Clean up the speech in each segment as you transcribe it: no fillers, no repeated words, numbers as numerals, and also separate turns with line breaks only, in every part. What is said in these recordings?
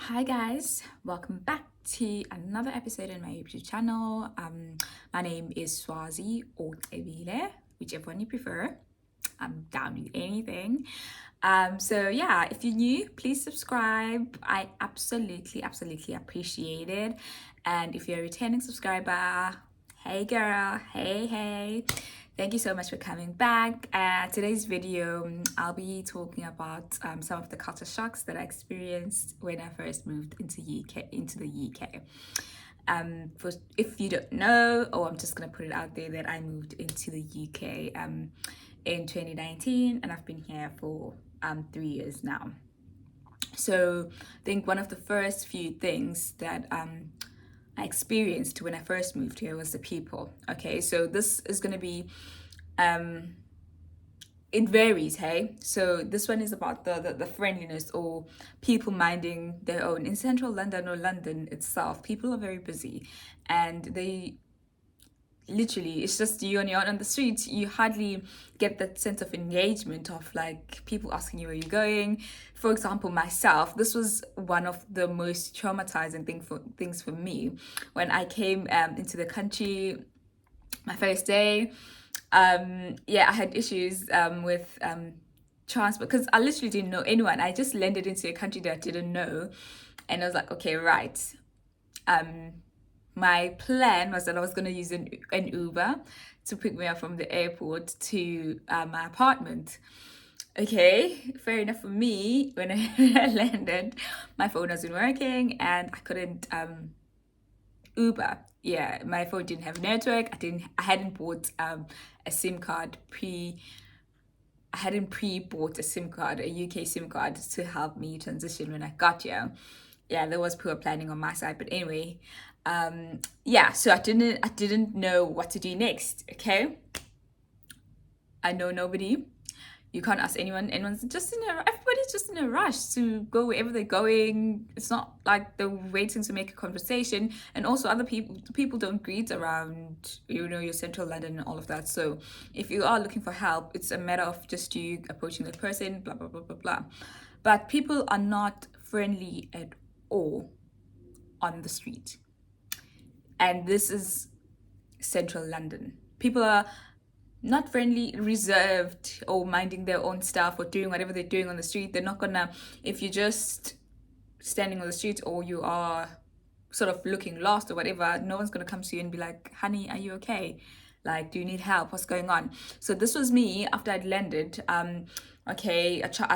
Hi guys, welcome back to another episode on my YouTube channel. My name is Swazi or Evile, whichever one you prefer. I'm down with anything. So yeah, if you're new, please subscribe. I absolutely appreciate it. And if you're a returning subscriber, hey girl, hey. Thank you so much for coming back. Today's video, I'll be talking about some of the culture shocks that I experienced when I first moved into the UK. If you don't know, I'm just gonna put it out there that I moved into the UK in 2019, and I've been here for 3 years now. So I think one of the first few things that I experienced when I first moved here was the people. Okay, so this is going to be, it varies, hey? So this one is about the friendliness or people minding their own. In central London or London itself, people are very busy and they literally, it's just you on your own on the street. You hardly get that sense of engagement of like people asking you where you're going. For example, myself, this was one of the most traumatizing things for me when I came into the country. My first day, I had issues with transport because I literally didn't know anyone. I just landed into a country that I didn't know, and I was like, okay, right. My plan was that I was going to use an Uber to pick me up from the airport to my apartment. Okay, fair enough for me. When I landed, my phone wasn't working and I couldn't Uber. Yeah, my phone didn't have network. I hadn't bought a SIM card I hadn't pre-bought a SIM card, a UK SIM card to help me transition when I got here. Yeah, there was poor planning on my side, but anyway, so I didn't know what to do next. Okay, I know nobody. You can't ask anyone. Everybody's just in a rush to go wherever they're going. It's not like they're waiting to make a conversation. And also other people don't greet around, your central London and all of that. So if you are looking for help, it's a matter of just you approaching the person, blah, blah, blah, blah, blah. But people are not friendly at all on the street. And this is central London. People are not friendly, reserved, or minding their own stuff or doing whatever they're doing on the street. They're not gonna, if you're just standing on the street or you are sort of looking lost or whatever, no one's gonna come to you and be like, honey, are you okay? Like, do you need help? What's going on? So this was me after I'd landed. I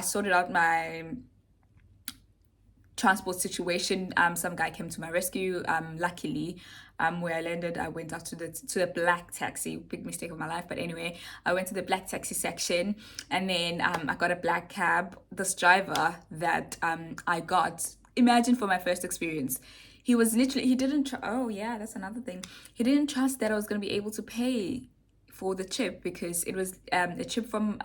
sorted out my transport situation. Some guy came to my rescue. Luckily, where I landed, I went out to the black taxi. Big mistake of my life, but anyway, I went to the black taxi section, and then I got a black cab. This driver that I got, imagine for my first experience, he was literally, he didn't. Oh yeah, that's another thing. He didn't trust that I was gonna be able to pay for the trip because it was a trip from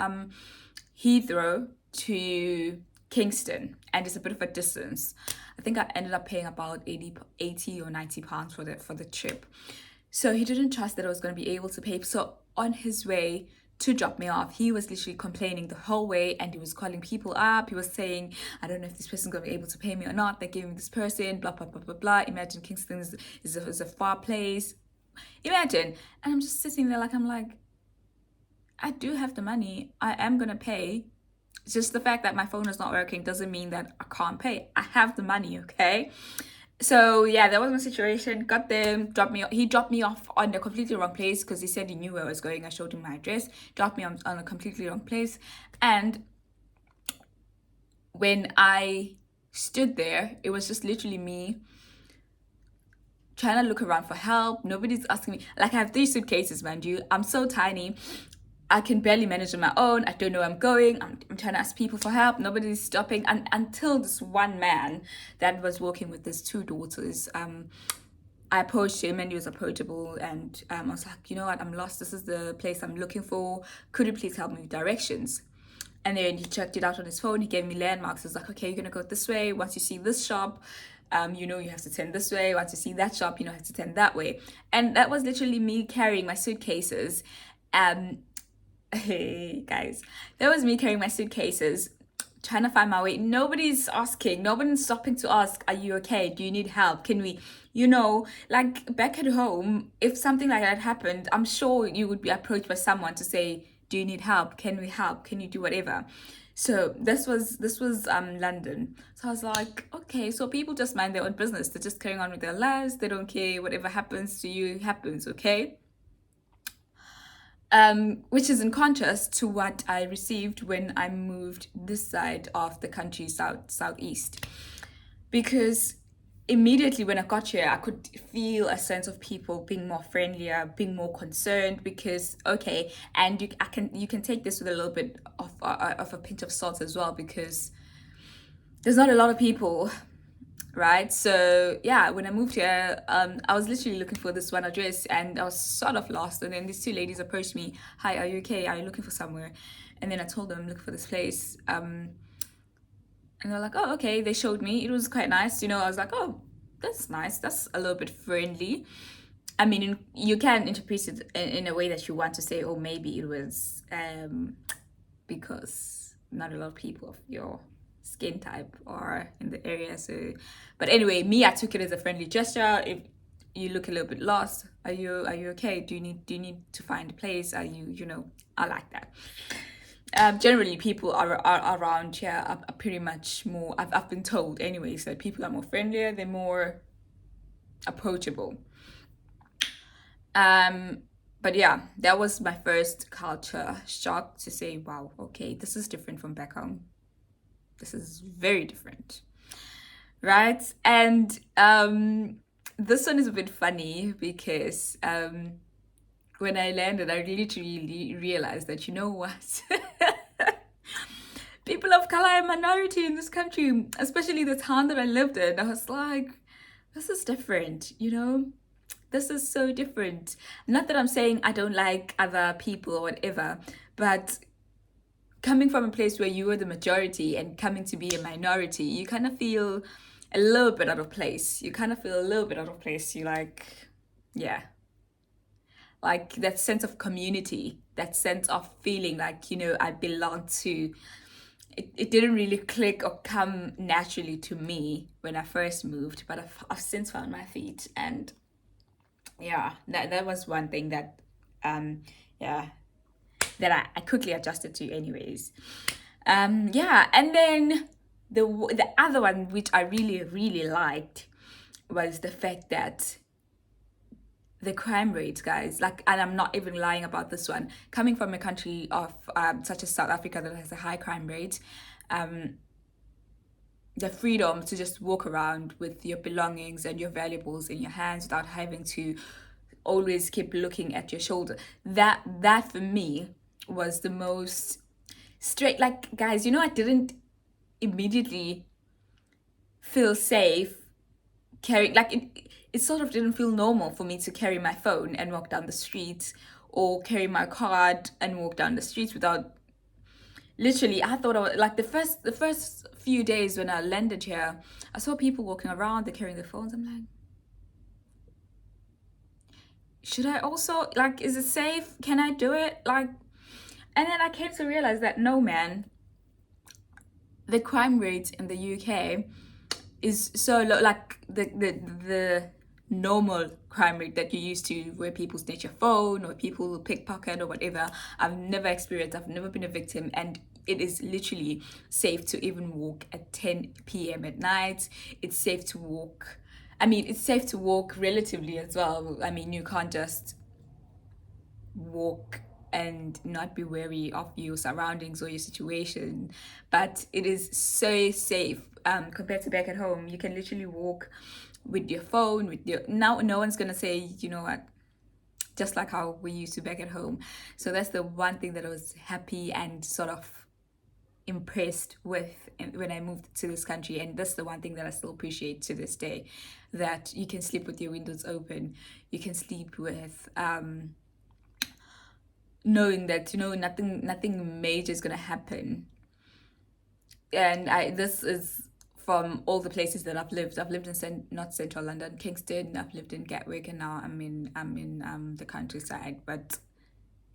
Heathrow to Kingston, and it's a bit of a distance. I think I ended up paying about 80 or 90 pounds for the trip. So he didn't trust that I was going to be able to pay. So on his way to drop me off, he was literally complaining the whole way, and he was calling people up. He was saying, I don't know if this person's going to be able to pay me or not. They're giving this person, blah, blah, blah, blah, blah. Imagine Kingston is a far place. Imagine. And I'm just sitting there I'm like, I do have the money. I am going to pay. It's just the fact that my phone is not working doesn't mean that I can't pay. I have the money, okay? So yeah, that was my situation. Got them, he dropped me off on a completely wrong place because he said he knew where I was going. I showed him my address, dropped me on a completely wrong place. And when I stood there, it was just literally me trying to look around for help. Nobody's asking me. Like, I have 3 suitcases, mind you. I'm so tiny. I can barely manage on my own. I don't know where I'm going. I'm trying to ask people for help. Nobody's stopping. And until this one man that was walking with his 2 daughters, I approached him and he was approachable. And I was like, you know what? I'm lost. This is the place I'm looking for. Could you please help me with directions? And then he checked it out on his phone. He gave me landmarks. He was like, okay, you're going to go this way. Once you see this shop, you have to turn this way. Once you see that shop, you have to turn that way. And that was literally me carrying my suitcases. Hey guys, that was me carrying my suitcases trying to find my way. Nobody's asking, nobody's stopping to ask, are you okay? Do you need help? Can we, like back at home, if something like that happened, I'm sure you would be approached by someone to say, do you need help? Can we help? Can you do whatever? So this was London. So I was like, okay, so people just mind their own business. They're just carrying on with their lives. They don't care. Whatever happens to you happens, okay? Which is in contrast to what I received when I moved this side of the country, southeast. Because immediately when I got here, I could feel a sense of people being more friendlier, being more concerned. Because okay, and you can take this with a little bit of a pinch of salt as well, because there's not a lot of people, right? So yeah, when I moved here, I was literally looking for this one address and I was sort of lost. And then these two ladies approached me. Hi, are you okay? Are you looking for somewhere? And then I told them I'm looking for this place. And they're like, oh, okay. They showed me. It was quite nice. I was like, oh, that's nice. That's a little bit friendly. I mean, you can interpret it in a way that you want to say, oh, maybe it was because not a lot of people of your skin type are in the area. So, but anyway, me, I took it as a friendly gesture. If you look a little bit lost, are you okay? Do you need to find a place? Are you I like that. Generally, people are around here are pretty much more. I've been told anyways that people are more friendlier. They're more approachable. But yeah, that was my first culture shock to say, wow, okay, this is different from back home. This is very different, right? And this one is a bit funny because when I landed, I literally realized that, you know what? People of color are a minority in this country, especially the town that I lived in. I was like, this is different, This is so different. Not that I'm saying I don't like other people or whatever, but coming from a place where you were the majority and coming to be a minority, you kind of feel a little bit out of place. You like, yeah, like that sense of community, that sense of feeling like, I belong to. It didn't really click or come naturally to me when I first moved, but I've since found my feet. And yeah, that was one thing that, yeah, that I quickly adjusted to anyways. Yeah, and then the other one which I really, really liked was the fact that the crime rate, guys, like, and I'm not even lying about this one, coming from a country of such as South Africa that has a high crime rate, the freedom to just walk around with your belongings and your valuables in your hands without having to always keep looking at your shoulder, that for me was the most straight. Like, guys, I didn't immediately feel safe carrying, like, it sort of didn't feel normal for me to carry my phone and walk down the street, or carry my card and walk down the streets without, literally, I thought I was like, the first few days when I landed here, I saw people walking around, they're carrying their phones. I'm like, should I also, like, is it safe? Can I do it? Like, and then I came to realize that no, man, the crime rate in the UK is so low. Like the normal crime rate that you used to, where people snatch your phone or people pickpocket or whatever, I've never experienced. I've never been a victim, and it is literally safe to even walk at 10 p.m. at night. It's safe to walk. I mean, it's safe to walk relatively as well. I mean, you can't just walk and not be wary of your surroundings or your situation, but it is so safe compared to back at home. You can literally walk with your phone, with your, now no one's gonna say, you know what, just like how we used to back at home. So that's the one thing that I was happy and sort of impressed with when I moved to this country. And that's the one thing that I still appreciate to this day, that you can sleep with your windows open, you can sleep with knowing that nothing major is gonna happen. And this is from all the places that I've lived. I've lived in not central London, Kingston. I've lived in Gatwick, and now I'm in the countryside. But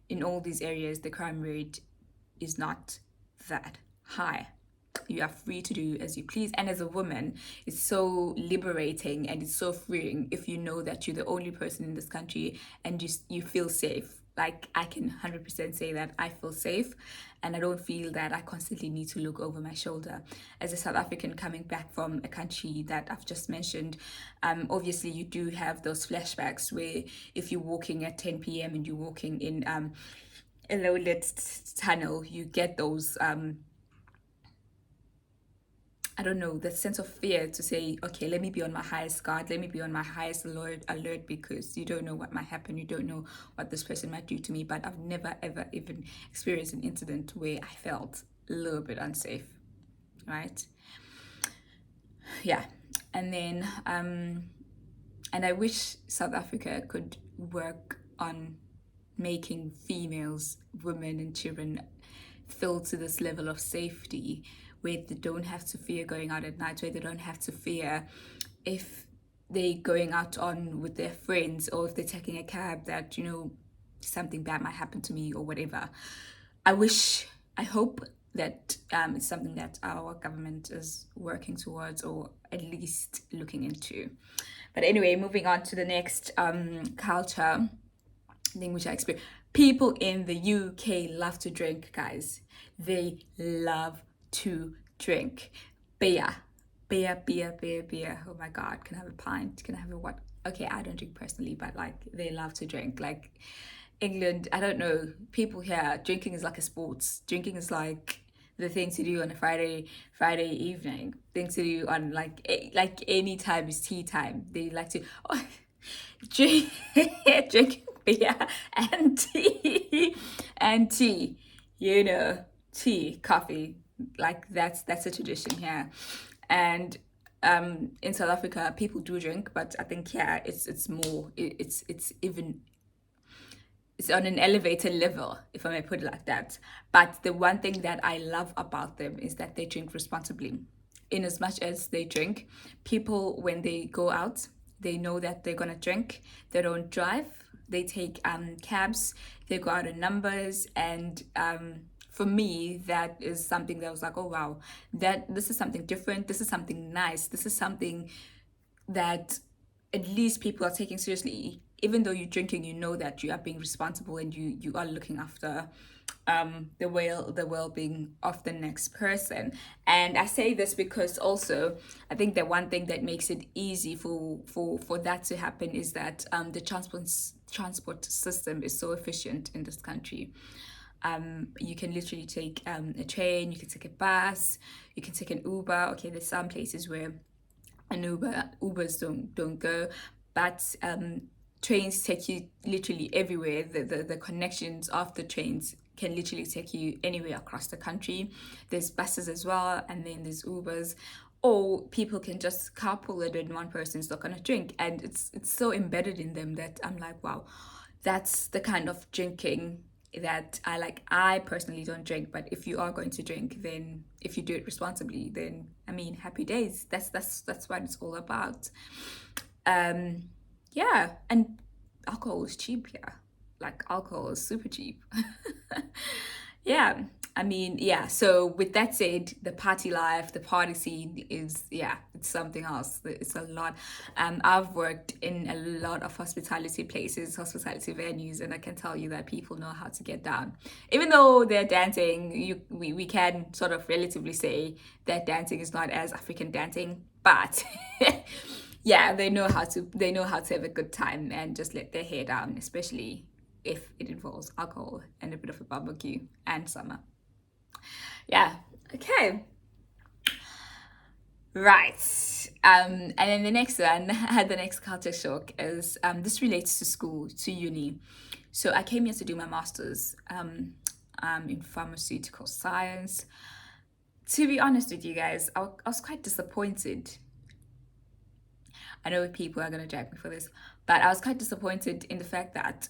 in all these areas, the crime rate is not that high. You are free to do as you please. And as a woman, it's so liberating and it's so freeing if you know that you're the only person in this country and you feel safe. Like, I can 100% say that I feel safe and I don't feel that I constantly need to look over my shoulder. As a South African coming back from a country that I've just mentioned, obviously you do have those flashbacks where if you're walking at 10 p.m. and you're walking in a low lit tunnel, you get those I don't know, the sense of fear to say, okay, let me be on my highest guard, let me be on my highest alert, because you don't know what might happen, you don't know what this person might do to me. But I've never ever even experienced an incident where I felt a little bit unsafe, right? Yeah. And then and I wish South Africa could work on making females, women and children feel to this level of safety where they don't have to fear going out at night, where they don't have to fear if they're going out on with their friends or if they're taking a cab that, something bad might happen to me or whatever. I hope that it's something that our government is working towards or at least looking into. But anyway, moving on to the next culture thing which I experience. People in the UK love to drink, guys. They love to drink. Beer. Oh my God. Can I have a pint? Can I have a what? Okay, I don't drink personally, but like they love to drink. Like England, I don't know. People here, drinking is like a sports. Drinking is like the thing to do on a Friday evening. Thing to do on like any time is tea time. They like to drink drink beer and tea, tea, coffee, like that's a tradition here. And in South Africa people do drink, but I think here it's more, it's even, it's on an elevated level, if I may put it like that. But the one thing that I love about them is that they drink responsibly. In as much as they drink, people, when they go out, they know that they're gonna drink. They don't drive. They take cabs. They go out in numbers, and for me, that is something that was like, oh wow, that this is something different. This is something nice. This is something that at least people are taking seriously. Even though you're drinking, you know that you are being responsible and you are looking after the well-being of the next person. And I say this because also I think that one thing that makes it easy for that to happen is that the transport system is so efficient in this country. You can literally take a train, you can take a bus, you can take an Uber. Okay, there's some places where Ubers don't go, but trains take you literally everywhere. The connections of the trains can literally take you anywhere across the country. There's buses as well, and then there's Ubers. Or people can just carpool it and one person's not gonna drink, and it's so embedded in them that I'm like, wow, that's the kind of drinking that I like. I personally don't drink, but if you are going to drink, then if you do it responsibly, then I mean, happy days. That's what it's all about. Yeah, and alcohol is cheap here. Like alcohol is super cheap. Yeah, I mean, yeah. So with that said, the party life, the party scene is, yeah, it's something else. It's a lot. I've worked in a lot of hospitality places, hospitality venues, and I can tell you that people know how to get down. Even though they're dancing, we can sort of relatively say that dancing is not as African dancing, but yeah, they know how to have a good time and just let their hair down, especially if it involves alcohol and a bit of a barbecue and summer. Yeah. Okay. Right. And then the next one, the next culture shock is this relates to school, to uni. So I came here to do my master's in pharmaceutical science. To be honest with you guys, I was quite disappointed. I know people are going to drag me for this, but I was quite disappointed in the fact that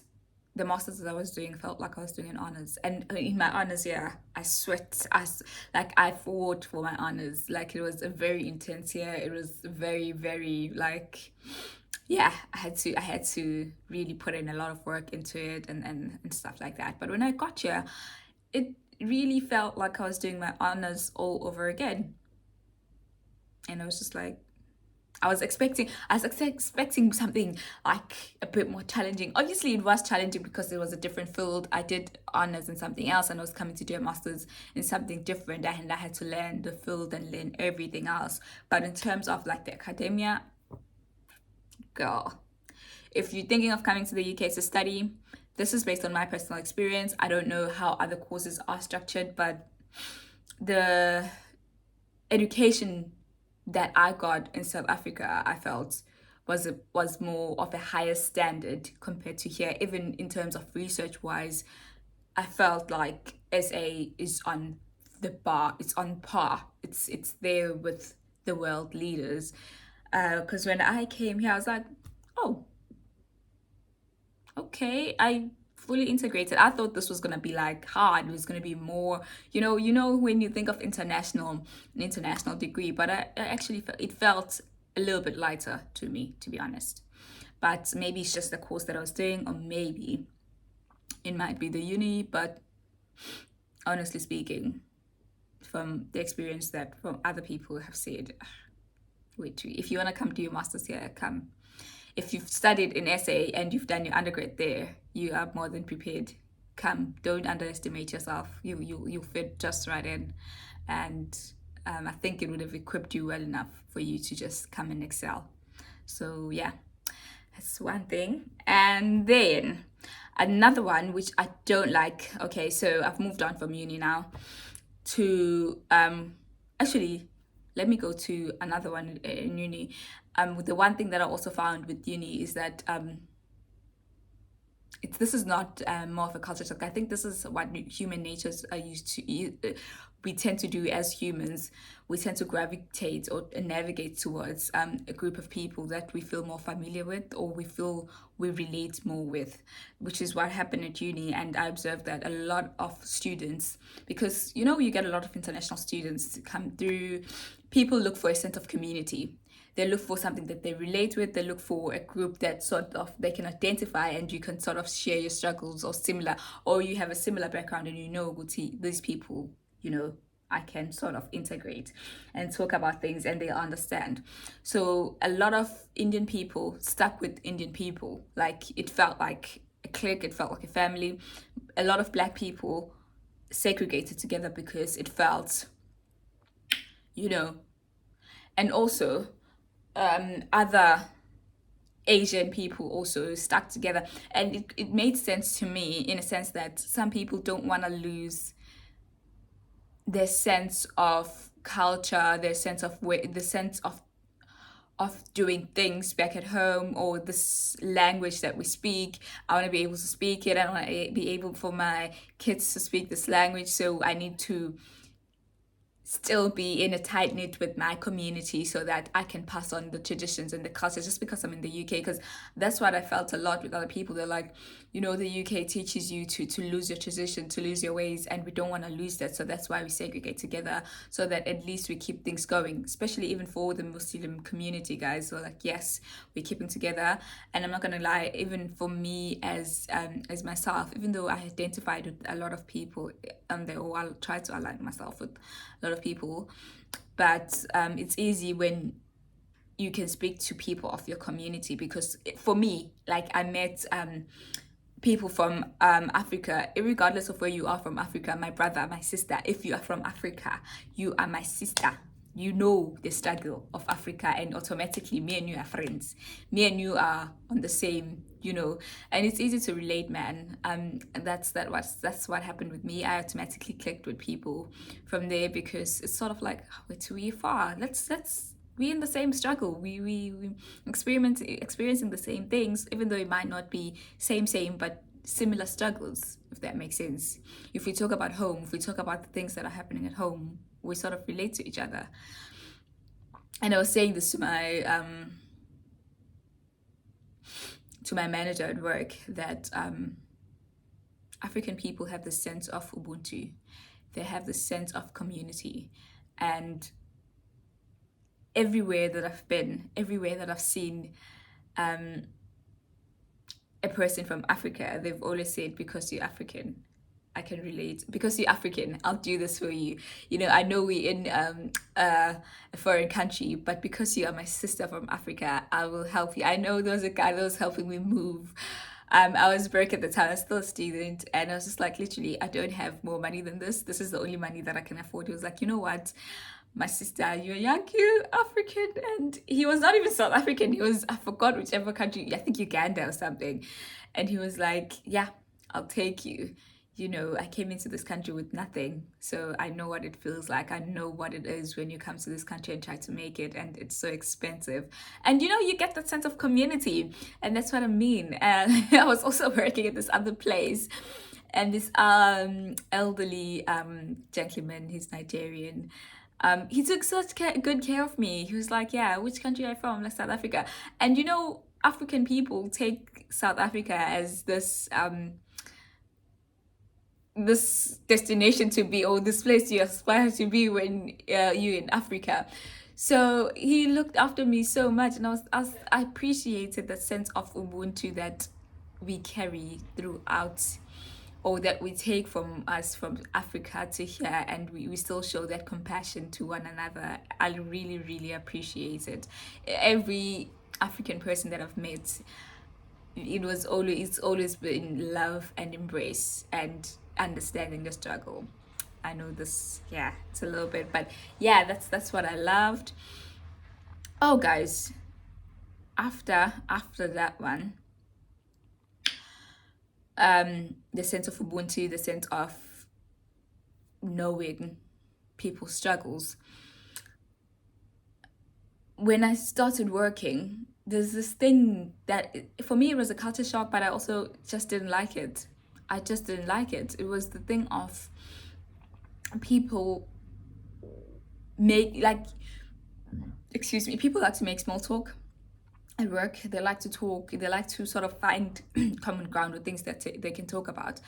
the masters that I was doing felt like I was doing an honors. And in my honors year, I sweat. I fought for my honors. Like, it was a very intense year. It was very, very, like, yeah, I had to really put in a lot of work into it and stuff like that. But when I got here, it really felt like I was doing my honors all over again. And I was just like, I was expecting something like a bit more challenging. Obviously, it was challenging because it was a different field. I did honors in something else, and I was coming to do a master's in something different, and I had to learn the field and learn everything else. But in terms of like the academia, girl, if you're thinking of coming to the UK to study, this is based on my personal experience. I don't know how other courses are structured, but the education that I got in South Africa, I felt was more of a higher standard compared to here. Even in terms of research wise, I felt like SA is on the bar. It's on par. It's there with the world leaders. Because when I came here, I was like, oh, okay, I fully integrated. I thought this was gonna be like hard. It was gonna be more, when you think of an international degree, but I actually it felt a little bit lighter to me, to be honest. But maybe it's just the course that I was doing, or maybe it might be the uni. But honestly speaking, from the experience that from other people have said, wait, if you wanna come do your masters here, come. If you've studied in SA and you've done your undergrad there, you are more than prepared. Come, don't underestimate yourself. You fit just right in, and I think it would have equipped you well enough for you to just come and excel. So yeah, that's one thing. And then another one which I don't like. Okay, so I've moved on from uni now to actually let me go to another one in uni. The one thing that I also found with uni is that this is not more of a culture shock. I think this is what human natures are used to. We tend to do as humans. We tend to gravitate or navigate towards a group of people that we feel more familiar with, or we feel we relate more with, which is what happened at uni. And I observed that a lot of students, because you get a lot of international students to come through, people look for a sense of community. They look for something that they relate with. They look for a group that sort of they can identify, and you can sort of share your struggles, or similar, or you have a similar background, and these people, I can sort of integrate and talk about things, and they understand. So a lot of Indian people stuck with Indian people. Like, it felt like a clique, it felt like a family. A lot of Black people segregated together because it felt, you know, and also other Asian people also stuck together. And it made sense to me, in a sense that some people don't want to lose their sense of culture, their sense of the sense of doing things back at home, or this language that we speak. I want to be able to speak it. I want to be able for my kids to speak this language. So I need to still be in a tight knit with my community so that I can pass on the traditions and the culture, just because I'm in the UK. Because that's what I felt a lot with other people. They're like, the UK teaches you to lose your tradition, to lose your ways, and we don't want to lose that. So that's why we segregate together, so that at least we keep things going, especially even for the Muslim community, guys. So like, yes, we're keeping together. And I'm not gonna lie, even for me as myself, even though I identified with a lot of people or I'll try to align myself with a lot of people, but it's easy when you can speak to people of your community. Because for me, like, I met people from Africa, regardless of where you are from Africa, my brother, my sister. If you are from Africa, you are my sister. You know the struggle of Africa, and automatically me and you are friends. Me and you are on the same, and it's easy to relate, man. And that's what happened with me. I automatically clicked with people from there, because it's sort of like, we're too far. Let's we in the same struggle. We experiencing the same things, even though it might not be same, but similar struggles, if that makes sense. If we talk about home, if we talk about the things that are happening at home, we sort of relate to each other. And I was saying this to my manager at work, that African people have the sense of Ubuntu. They have the sense of community. And everywhere that I've been, everywhere that I've seen a person from Africa, they've always said, because you're African, I can relate. Because you're African, I'll do this for you. You know, I know we're in a foreign country, but because you are my sister from Africa, I will help you. I know there was a guy that was helping me move. I was broke at the time, I was still a student, and I was just like, literally, I don't have more money than this. This is the only money that I can afford. He was like, you know what? My sister, you're young, you African. And he was not even South African. He was, I forgot whichever country, I think Uganda or something. And he was like, yeah, I'll take you. You know, I came into this country with nothing. So I know what it feels like. I know what it is when you come to this country and try to make it, and it's so expensive. And you know, you get that sense of community. And that's what I mean. And I was also working at this other place. And this elderly gentleman, he's Nigerian. He took such good care of me. He was like, yeah, which country are you from? Like South Africa. And you know, African people take South Africa as this destination to be, or this place you aspire to be when you're in Africa. So he looked after me so much, and I appreciated the sense of Ubuntu that we carry throughout, or that we take from us from Africa to here, and we still show that compassion to one another. I really, really appreciate it. Every African person that I've met, it's always been love and embrace and understanding the struggle. I know this, yeah, it's a little bit, but yeah, that's what I loved. Oh, guys, after that one, the sense of Ubuntu, the sense of knowing people's struggles. When I started working, there's this thing that for me it was a culture shock, but I also just didn't like it. I just didn't like it. It was the thing of people make like, excuse me, people like to make small talk at work. They like to talk, they like to sort of find common ground with things that they can talk about.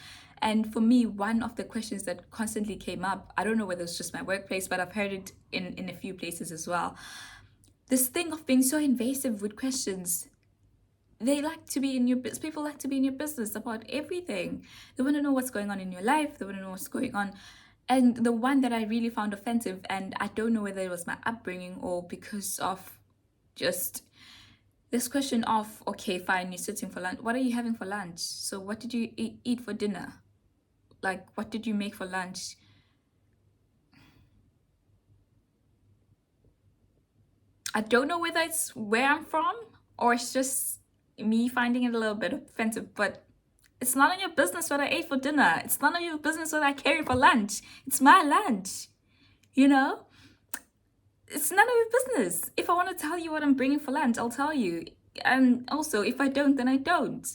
And for me, one of the questions that constantly came up, I don't know whether it's just my workplace, but I've heard it in a few places as well, this thing of being so invasive with questions. They like to be in your business. People like to be in your business about everything. They want to know what's going on in your life. They want to know what's going on. And the one that I really found offensive, and I don't know whether it was my upbringing or because of just this question of, okay, fine, you're sitting for lunch. What are you having for lunch? So what did you eat for dinner? Like, what did you make for lunch? I don't know whether it's where I'm from or it's just me finding it a little bit offensive, but it's none of your business what I ate for dinner. It's none of your business what I carry for lunch. It's my lunch, you know? It's none of your business. If I want to tell you what I'm bringing for lunch, I'll tell you. And also, if I don't, then I don't.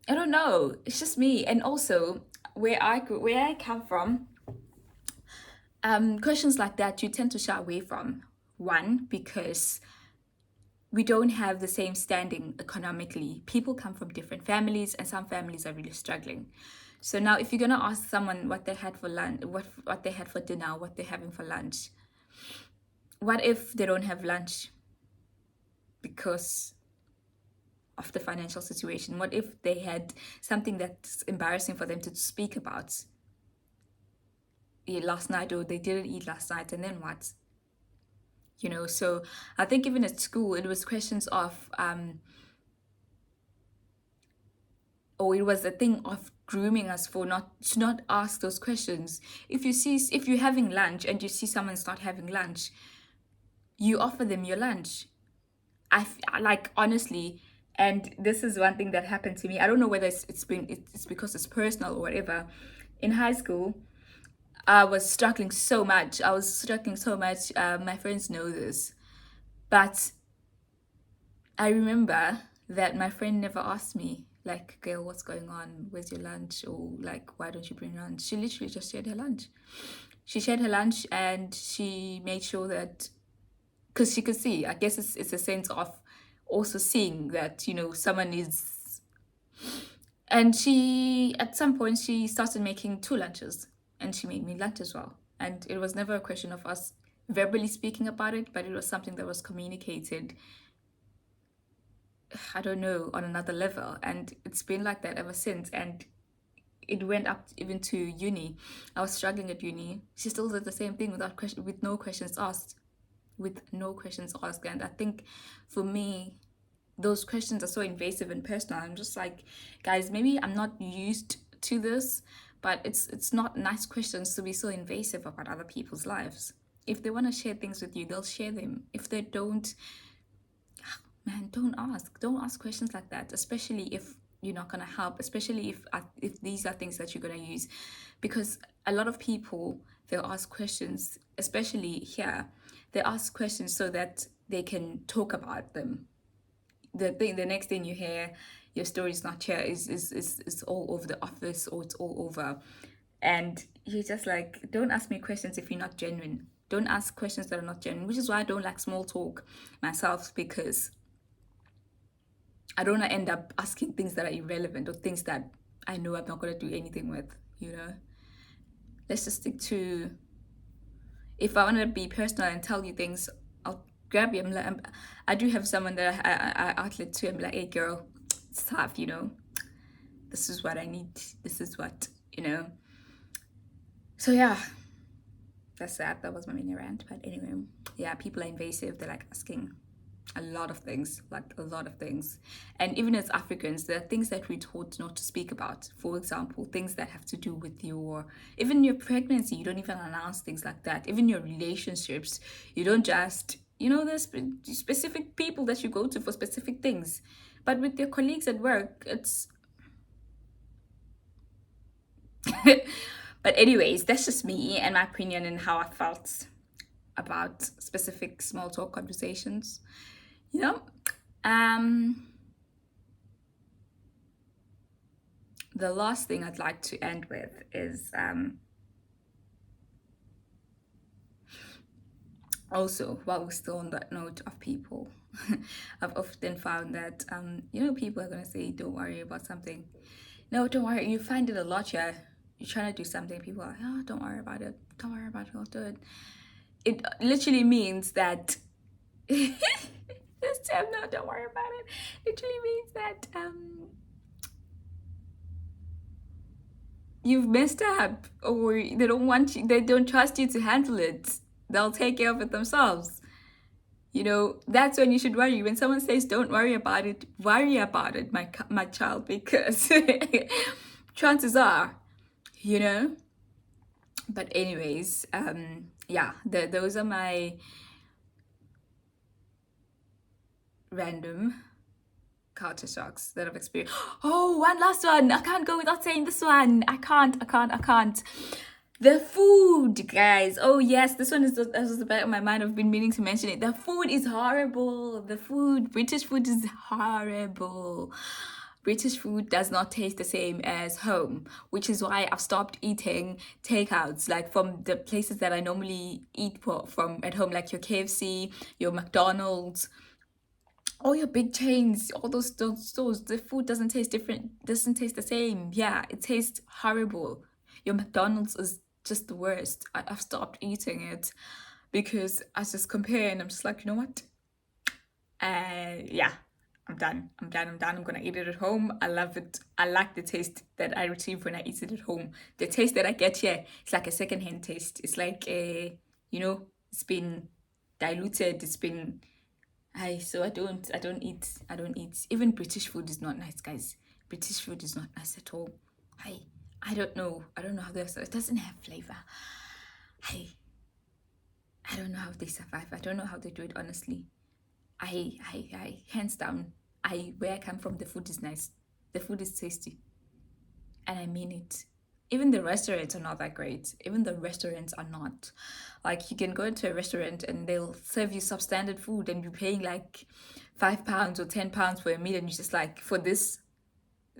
I don't know. It's just me. And also, where I come from, questions like that you tend to shy away from. One, because we don't have the same standing economically. People come from different families, and some families are really struggling. So now, if you're gonna ask someone what they had for lunch, what they had for dinner, what they're having for lunch, what if they don't have lunch because of the financial situation? What if they had something that's embarrassing for them to speak about last night, or they didn't eat last night, and then what? You know, so I think even at school, it was questions of, or it was a thing of grooming us for not to not ask those questions. If you're having lunch and you see someone's not having lunch, you offer them your lunch. Like, honestly, and this is one thing that happened to me. I don't know whether it's because it's personal or whatever. In high school, I was struggling so much. My friends know this, but I remember that my friend never asked me, like, girl, what's going on? Where's your lunch? Or like, why don't you bring lunch? She literally just shared her lunch. She shared her lunch, and she made sure that, because she could see, I guess it's a sense of also seeing that, you know, someone is, and she, at some point, she started making two lunches, and she made me lunch as well. And it was never a question of us verbally speaking about it, but it was something that was communicated I don't know, on another level. And it's been like that ever since. And it went up even to uni. I was struggling at uni. She still did the same thing without question, with no questions asked. With no questions asked. And I think for me, those questions are so invasive and personal. I'm just like, guys, maybe I'm not used to this, but it's not nice questions to be so invasive about other people's lives. If they want to share things with you, they'll share them. If they don't, man, don't ask questions like that, especially if you're not going to help, especially if these are things that you're going to use, because a lot of people, they'll ask questions, especially here, they ask questions so that they can talk about them. The next thing you hear, your story's not here, is all over the office, or it's all over. And you're just like, don't ask me questions if you're not genuine. Don't ask questions that are not genuine, which is why I don't like small talk myself, because I don't want to end up asking things that are irrelevant, or things that I know I'm not going to do anything with, you know? Let's just stick to, if I want to be personal and tell you things, I'll grab you. I do have someone that I outlet to. I'm like, hey, girl, it's tough, you know? This is what I need. This is what, you know? So, yeah. That's that. That was my mini rant. But anyway, yeah, people are invasive. They're like asking a lot of things, like a lot of things. And even as Africans, there are things that we're taught not to speak about. For example, things that have to do with even your pregnancy, you don't even announce things like that. Even your relationships, you don't just, there's specific people that you go to for specific things. But with your colleagues at work, it's... But anyways, that's just me and my opinion and how I felt about specific small talk conversations. The last thing I'd like to end with is also, while we're still on that note of people, I've often found that people are gonna say, don't worry about something. No, don't worry. You find it a lot here. You're trying to do something, people are like, oh, don't worry about it. Don't worry about it. I'll do it. It literally means that this term, no, don't worry about it. Literally means that you've messed up, or they don't want you, they don't trust you to handle it. They'll take care of it themselves. That's when you should worry. When someone says don't worry about it, my child, because chances are, but anyways, yeah, those are my random culture shocks that I've experienced. Oh, one last one. I can't go without saying this one. I can't. The food, guys. Oh yes, this one is just the back of my mind. I've been meaning to mention it. The food is horrible. British food is horrible. British food does not taste the same as home, which is why I've stopped eating takeouts, like from the places that I normally eat from at home, like your KFC, your McDonald's, all your big chains, all those stores. The food doesn't taste the same. Yeah, it tastes horrible. Your McDonald's is just the worst. I've stopped eating it because I just compare, and I'm just like, you know what? Yeah, I'm done. I'm gonna eat it at home. I love it. I like the taste that I receive when I eat it at home. The taste that I get here, it's like a secondhand taste. It's like it's been diluted. It's been... so I don't eat. Even British food is not nice, guys. British food is not nice at all. I don't know how it doesn't have flavor. I don't know how they survive. I don't know how they do it, honestly. I hands down, where I come from, the food is nice. The food is tasty. And I mean it. Even the restaurants are not that great. Even the restaurants are not. Like, you can go into a restaurant and they'll serve you substandard food and you're paying like £5 or £10 for a meal, and you're just like, for this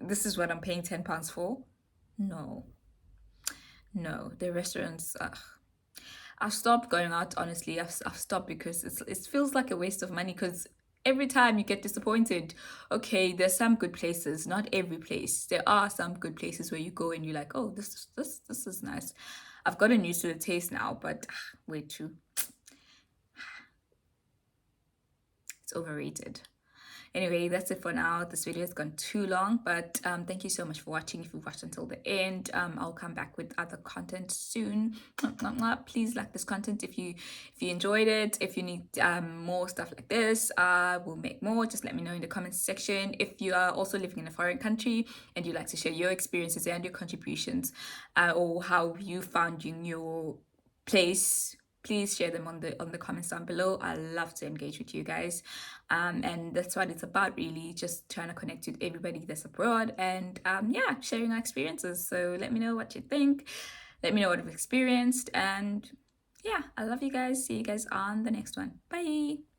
is what I'm paying £10 for? No, the restaurants... I've stopped going out, honestly. I've stopped because it feels like a waste of money, because every time you get disappointed. Okay, there's some good places, not every place. There are some good places where you go and you're like, oh, this is nice. I've gotten used to the taste now, but way too... It's overrated. Anyway, that's it for now. This video has gone too long, but thank you so much for watching. If you've watched until the end, I'll come back with other content soon. Please like this content if you enjoyed it. If you need more stuff like this, we'll make more. Just let me know in the comments section. If you are also living in a foreign country and you'd like to share your experiences and your contributions, or how you found in your place, please share them on the comments down below. I love to engage with you guys, and that's what it's about, really, just trying to connect with everybody that's abroad, and yeah, sharing our experiences. So let me know what you think, let me know what you've experienced, and yeah, I love you guys. See you guys on the next one. Bye.